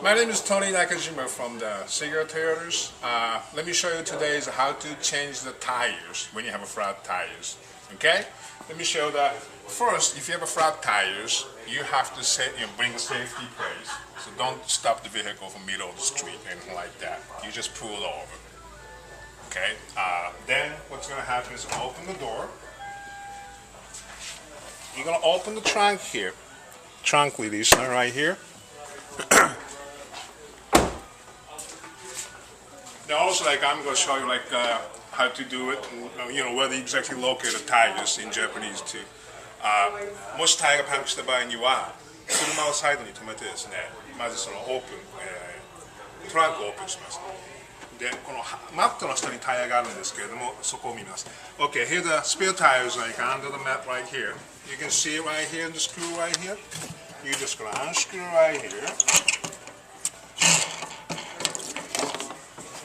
My name is Tony Nakajima from the Seeger Toyotas. Let me show you today is how to change the tires when you have a flat tires. Okay? Let me show that. First, if you have a flat tires, you have to bring a safety place. So don't stop the vehicle from middle of the street, anything like that. You just pull it over. Okay? Then what's going to happen is open the door. You're going to open the trunk here. Trunk release right here. Now also, I'm going to show you how to do it, and, where to exactly locate the tires in Japanese too. もしタイヤがパンクした場合には、車をサイドに止めてですね、まずそのオープン、トランクをオープンします。で、このマットの下にタイヤがあるんですけれども、そこを見ます。Okay, here the spare tires under the mat right here. You can see it right here, the screw right here. You're just going to unscrew right here.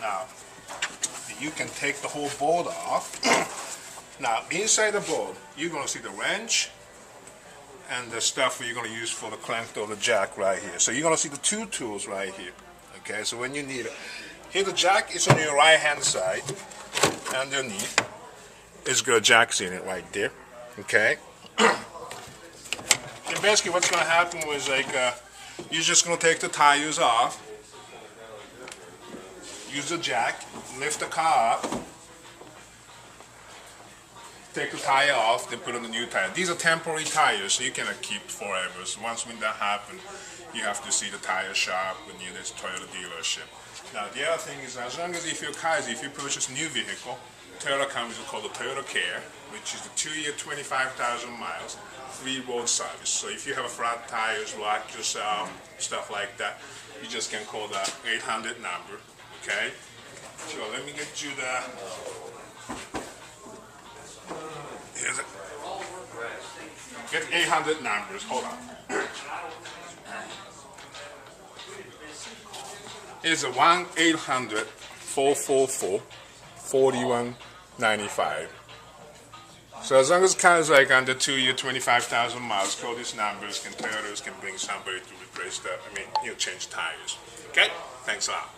Now, you can take the whole board off. Now, inside the board, you're going to see the wrench and the stuff you're going to use for the clamp or the jack right here. So you're going to see the two tools right here. Okay, so when you need it. Here the jack is on your right hand side. Underneath is got jacks in it right there. Okay. And basically what's going to happen is you're just going to take the tires off. Use the jack, lift the car up, take the tire off, then put on the new tire. These are temporary tires, so you cannot keep forever. So once when that happens, you have to see the tire shop when you're this Toyota dealership. Now the other thing is, as long as if you purchase a new vehicle, Toyota comes with called the Toyota Care, which is the 2-year, 25,000 miles, free road service. So if you have a flat tires, lock yourself, stuff like that, you just can call the 800 number. Okay, so let me get you here's it. Get 800 numbers, hold on. Here's a 1-800-444-4195. So as long as the car is under 2-year, 25,000 miles, call these numbers, Toyotas can bring somebody to replace that, change tires. Okay, thanks a lot.